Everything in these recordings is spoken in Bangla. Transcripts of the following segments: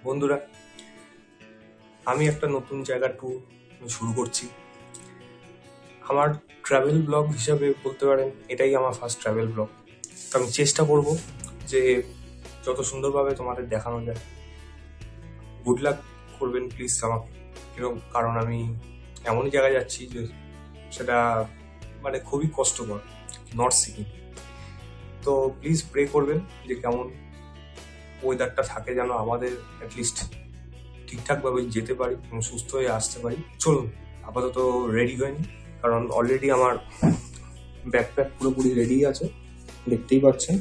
বন্ধুরা, আমি একটা নতুন জায়গা ট্যুর শুরু করছি। আমার ট্রাভেল ব্লগ হিসাবে বলতে পারেন এটাই আমার ফার্স্ট ট্রাভেল ব্লগ। তো আমি চেষ্টা করব যে যত সুন্দরভাবে তোমাদের দেখানো যায়। গুড লাক করবেন প্লিজ আমাকে, কারণ আমি এমনই জায়গায় যাচ্ছি যে সেটা মানে খুবই কষ্টকর, নর্থ সিকিম। তো প্লিজ প্রে করবেন যে কেমন ওয়েদারটা থাকে, যেন আমাদের অ্যাটলিস্ট ঠিকঠাকভাবে যেতে পারি এবং সুস্থ হয়ে আসতে পারি। চলুন, আপাতত রেডি হয়নি, কারণ অলরেডি আমার ব্যাকপ্যাক পুরোপুরি রেডি আছে, দেখতেই পাচ্ছেন।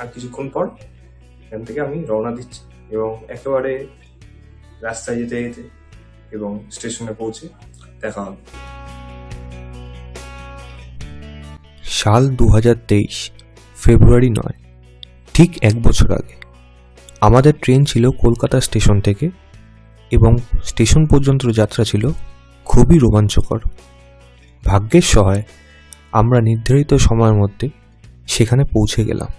আর কিছুক্ষণ পর এখান থেকে আমি রওনা দিচ্ছি এবং একেবারে রাস্তায় যেতে যেতে এবং স্টেশনে পৌঁছে দেখা হবে। সাল 2023 ফেব্রুয়ারি 9, ঠিক 1 বছর আগে আমাদের ট্রেন ছিল কলকাতা স্টেশন থেকে এবং স্টেশন পর্যন্ত যাত্রা ছিল খুবই রোমাঞ্চকর। ভাগ্যের সহায় আমরা নির্ধারিত সময়ের মধ্যে সেখানে পৌঁছে গেলাম।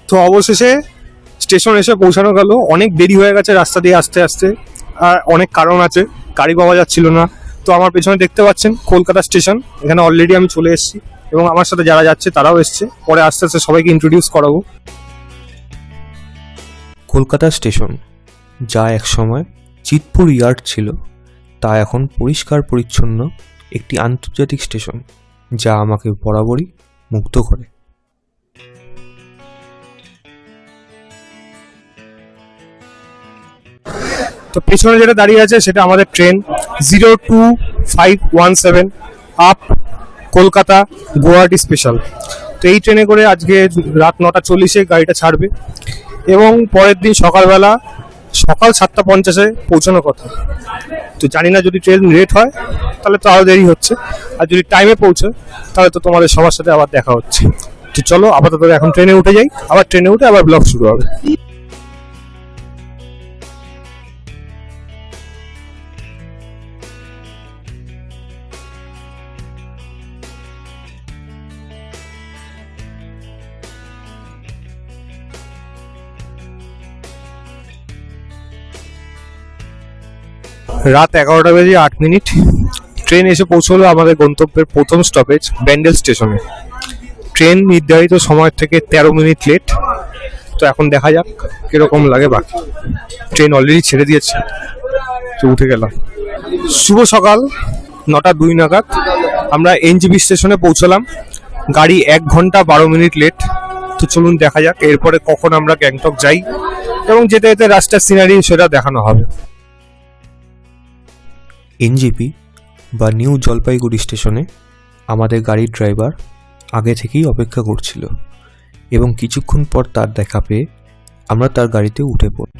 তো অবশেষে স্টেশন এসে পৌঁছানো গেল। অনেক দেরি হয়ে গেছে রাস্তা দিয়ে আসতে আসতে, আর অনেক কারণ আছে, গাড়ি পাওয়া যাচ্ছিল না। তো আমার পেছনে দেখতে পাচ্ছেন কলকাতা স্টেশন, এখানে অলরেডি আমি চলে এসেছি এবং আমার সাথে যারা যাচ্ছে তারাও এসছে। পরে আস্তে আস্তে সবাইকে ইন্ট্রোডিউস করাবো। কলকাতা স্টেশন, যা একসময় চিতপুর ইয়ার্ড ছিল, তা এখন পরিষ্কার পরিচ্ছন্ন একটি আন্তর্জাতিক স্টেশন, যা আমাকে বরাবরই মুগ্ধ করে। তো পেছনে যেটা দাঁড়িয়ে আছে সেটা আমাদের train 02517 up Kolkata Guwahati special. তো এই ট্রেনে করে আজকে রাত 9:40 গাড়িটা ছাড়বে এবং পরের দিন সকাল 7:50 পৌঁছানোর কথা। তো জানি না, যদি ট্রেন লেট হয় তাহলে তো আরও দেরি হচ্ছে, আর যদি টাইমে পৌঁছে তাহলে তো তোমাদের সবার সাথে আবার দেখা হচ্ছে। তো চলো আপাতত এখন ট্রেনে উঠে যাই, আবার ট্রেনে উঠে আবার ব্লগ শুরু হবে। রাত 11:08। ট্রেন এসে পৌঁছলো আমাদের গন্তব্যের প্রথম স্টপেজ ব্যান্ডেল স্টেশনে। ট্রেন নির্ধারিত সময় থেকে 13 মিনিট লেট। তো এখন দেখা যাক কিরকম লাগে। বাকি ট্রেন অলরেডি ছেড়ে দিয়েছে, তো উঠে গেলাম। শুভ সকাল, 9:02 নাগাদ আমরা এনজেপি স্টেশনে পৌঁছলাম। গাড়ি 1 ঘন্টা 12 মিনিট লেট। তো চলুন দেখা যাক এরপরে কখন আমরা গ্যাংটক যাই এবং যেতে যেতে রাস্তার সিনারি সেটা দেখানো হবে। এনজেপি বা নিউ জলপাইগুড়ি স্টেশনে আমাদের গাড়ির ড্রাইভার আগে থেকেই অপেক্ষা করছিল এবং কিছুক্ষণ পর তার দেখা পেয়ে আমরা তার গাড়িতে উঠে পড়ি।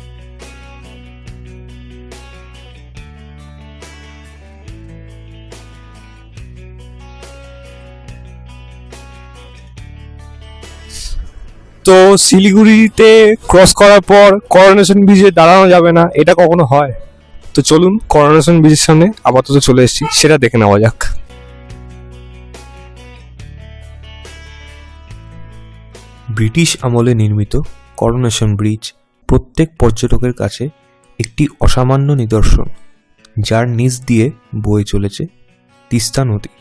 তো শিলিগুড়িতে ক্রস করার পর করোনেশন ব্রিজে দাঁড়ানো যাবে না, এটা কখনো হয়? তো চলুন করোনেশন ব্রিজের সামনে আপাতত চলে এসেছি, সেটা দেখে নেওয়া যাক। ব্রিটিশ আমলে নির্মিত করোনেশন ব্রিজ প্রত্যেক পর্যটকের কাছে একটি অসামান্য নিদর্শন, যার নিচ দিয়ে বয়ে চলেছে তিস্তা নদী।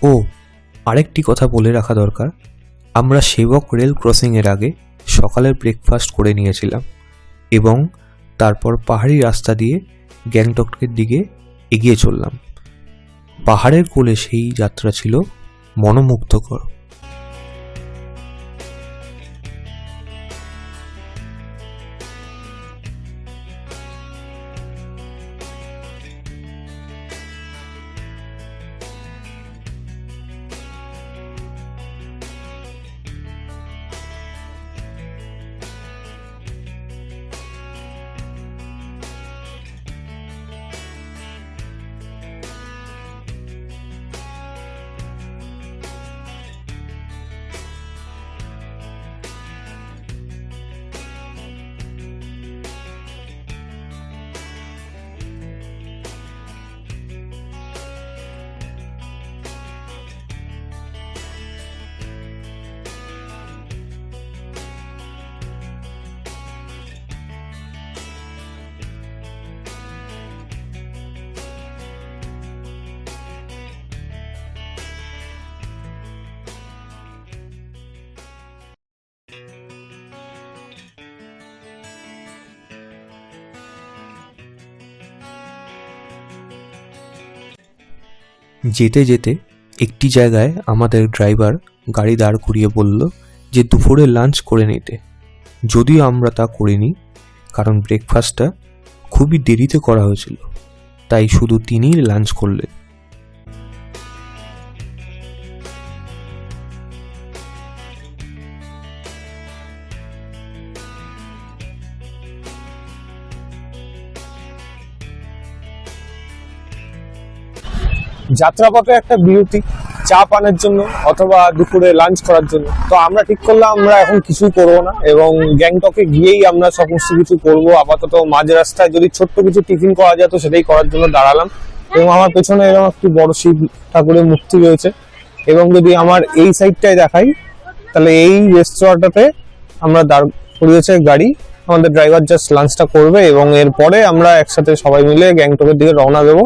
ও আরেকটি কথা বলে রাখা দরকার, আমরা সেবক রেল ক্রসিংয়ের আগে সকালের ব্রেকফাস্ট করে নিয়েছিলাম এবং তারপর পাহাড়ি রাস্তা দিয়ে গ্যাংটকের দিকে এগিয়ে চললাম। পাহাড়ের কোলে সেই যাত্রা ছিল মনোমুগ্ধকর। যেতে যেতে একটি জায়গায় আমাদের ড্রাইভার গাড়ি দাঁড় করিয়ে বলল যে দুপুরে লাঞ্চ করে নিতে। যদিও আমরা তা করিনি, কারণ ব্রেকফাস্টটা খুবই দেরিতে করা হয়েছিল, তাই শুধু তিনিই লাঞ্চ করলেন। যাত্রাপথে একটা বিরতি, চা পানের জন্য অথবা দুপুরে লাঞ্চ করার জন্য। তো আমরা ঠিক করলাম আমরা এখন কিছুই করবো না এবং গ্যাংটকে গিয়েই আমরা সমস্ত কিছু করবো। আপাতত মাঝ রাস্তায় যদি ছোট্ট কিছু টিফিন করা যেত সেটাই করার জন্য দাঁড়ালাম। এবং আমার পেছনে এরকম একটি বড় শিব ঠাকুরের মূর্তি রয়েছে। এবং যদি আমার এই সাইডটায় দেখাই, তাহলে এই রেস্তোরাঁটাতে আমরা দাঁড় করিয়েছে গাড়ি। আমাদের ড্রাইভার জাস্ট লাঞ্চটা করবে এবং এরপরে আমরা একসাথে সবাই মিলে গ্যাংটকের দিকে রওনা দেবো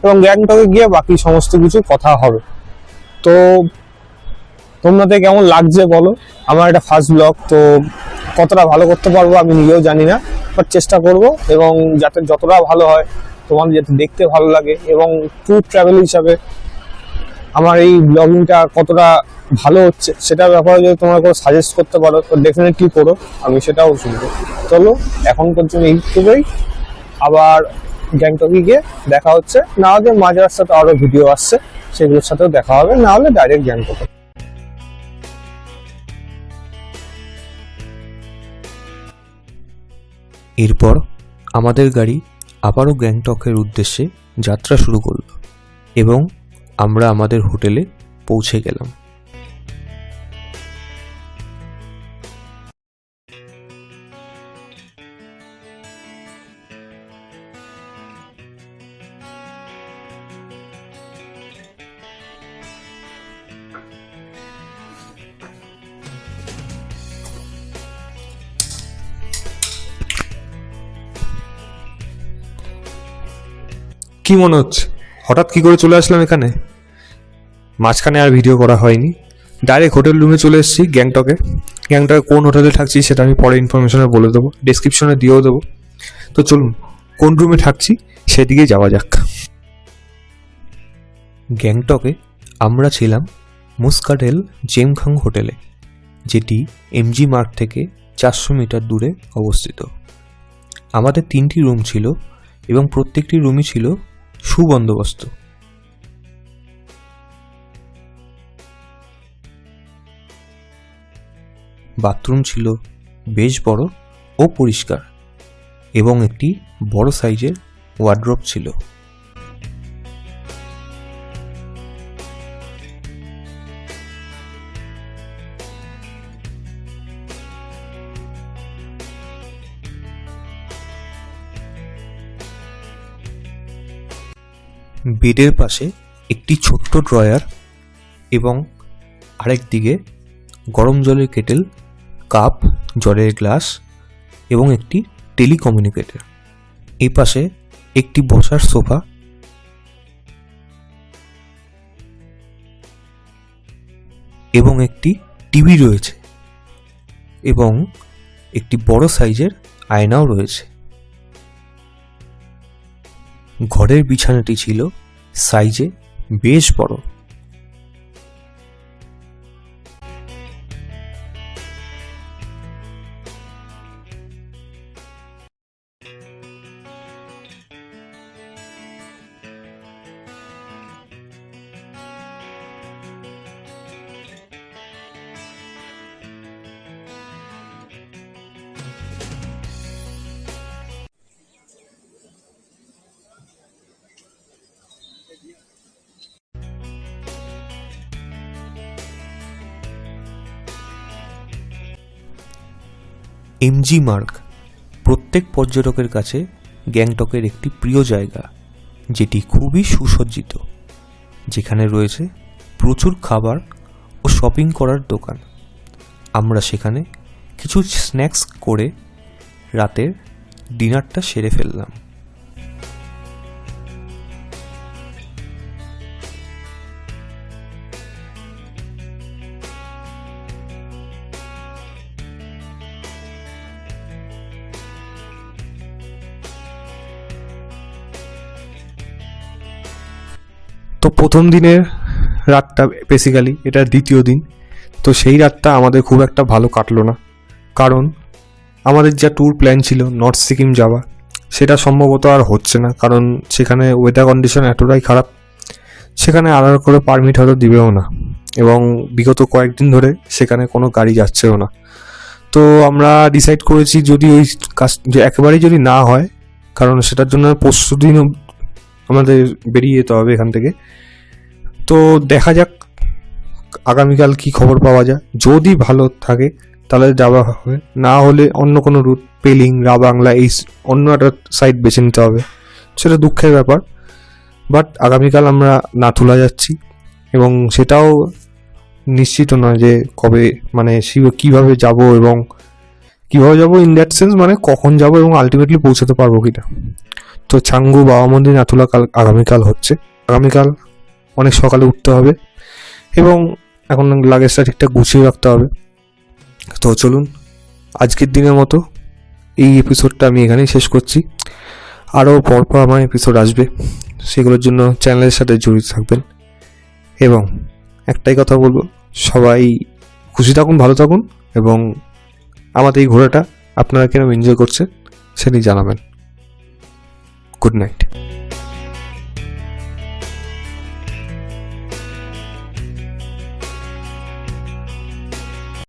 এবং গ্যাংটকে গিয়ে বাকি সমস্ত কিছু কথা হবে। তো তোমাদের কেমন লাগছে বলো? আমার এটা ফার্স্ট ব্লগ, তো কতটা ভালো করতে পারবো আমি নিজেও জানি না, বাট চেষ্টা করব এবং যাতে যতটা ভালো হয়, তোমাদের যাতে দেখতে ভালো লাগে এবং ট্যুর ট্রাভেল হিসাবে আমার এই ব্লগিংটা কতটা ভালো হচ্ছে সেটার ব্যাপারে যদি তোমরা কোনো সাজেস্ট করতে পারো তো ডেফিনেটলি করো, আমি সেটাও শুনবো। চলো এখন পর্যন্ত এইটুকুই, আবার গ্যাংটকে গিয়ে দেখা হচ্ছে। না হলে মাঝ রাস্তাতে আরো ভিডিও আসছে, সেগুলোর সাথেও দেখা হবে, না হলে ডাইরেক্ট গ্যাংটকে। এরপর আমাদের গাড়ি আবারও গ্যাংটকের উদ্দেশ্যে যাত্রা শুরু করলো এবং আমরা আমাদের হোটেলে পৌঁছে গেলাম। কি মনে হচ্ছে হঠাৎ কি করে চলে আসলাম এখানে? মাঝখানে আর ভিডিও করা হয়নি, ডাইরেক্ট হোটেল রুমে চলে এসেছি গ্যাংটকে। গ্যাংটকে কোন হোটেলে থাকছি সেটা আমি পরে ইনফরমেশনে বলে দেবো, ডেসক্রিপশনে দিয়েও দেবো। তো চলুন কোন রুমে থাকছি সেদিকে যাওয়া যাক। গ্যাংটকে আমরা ছিলাম মুস্কাটেল জেমখাং হোটেলে, যেটি এমজি মার্গ থেকে 400 মিটার দূরে অবস্থিত। আমাদের 3টি রুম ছিল এবং প্রত্যেকটি রুমই ছিল সুবন্দোবস্ত। বাথরুম ছিল বেশ বড় ও পরিষ্কার এবং একটি বড় সাইজের ওয়ার্ড্রপ ছিল। বেডের পাশে একটি ছোট্ট ড্রয়ার এবং আরেক দিকে গরম জলের কেটেল, কাপ, জলের গ্লাস এবং একটি টেলিকমিউনিকেটর। এই পাশে একটি বসার সোফা এবং একটি টিভি রয়েছে এবং একটি বড় সাইজের আয়নাও রয়েছে। ঘরের বিছানাটি ছিল সাইজে বেশ বড়। এমজি মার্গ প্রত্যেক পর্যটকের কাছে গ্যাংটকের একটি প্রিয় জায়গা, যেটি খুবই সুসজ্জিত, যেখানে রয়েছে প্রচুর খাবার ও শপিং করার দোকান। আমরা সেখানে কিছু স্ন্যাক্স করে রাতের ডিনারটা সেরে ফেললাম। তো প্রথম দিনের রাতটা, বেসিক্যালি এটা দ্বিতীয় দিন, তো সেই রাতটা আমাদের খুব একটা ভালো কাটলো না, কারণ আমাদের যা ট্যুর প্ল্যান ছিল নর্থ সিকিম যাওয়া, সেটা সম্ভবত আর হচ্ছে না, কারণ সেখানে ওয়েদার কন্ডিশন এতটাই খারাপ, সেখানে আলাদা করে পারমিট হয়তো দিবেও না, এবং বিগত কয়েকদিন ধরে সেখানে কোনো গাড়ি যাচ্ছেও না। তো আমরা ডিসাইড করেছি যদি ওই কাজ একেবারেই যদি না হয়, কারণ সেটার জন্য পরশু দিন আমাদের বেরিয়ে যেতে হবে এখান থেকে। তো দেখা যাক আগামীকাল কি খবর পাওয়া যায়, যদি ভালো থাকে তাহলে যাওয়া হবে, না হলে অন্য কোনো রুট, পেলিং, রাবাংলা, এই অন্য একটা সাইড বেছে নিতে হবে, সেটা দুঃখের ব্যাপার। বাট আগামীকাল আমরা নাথুলা যাচ্ছি, এবং সেটাও নিশ্চিত নয় যে কবে, মানে কীভাবে যাব এবং কীভাবে যাব ইন দ্যাট সেন্স, মানে কখন যাব এবং আলটিমেটলি পৌঁছাতে পারবো কিনা। তো ছাঙ্গু বাবা মন্দির নাথুলা আগামীকাল হচ্ছে। আগামীকাল অনেক সকালে উঠতে হবে এবং এখন লাগেজটা ঠিকঠাক গুছিয়ে রাখতে হবে। তো চলুন, আজকের দিনের মতো এই এপিসোডটা আমি এখানেই শেষ করছি। আরও পরপর আমার এপিসোড আসবে, সেগুলোর জন্য চ্যানেলের সাথে জড়িত থাকবেন। এবং একটাই কথা বলবো, সবাই খুশি থাকুন, ভালো থাকুন, এবং আমাদের এই ঘোরাটা আপনারা কিরকম এনজয় করছেন সেটি জানাবেন। Good night.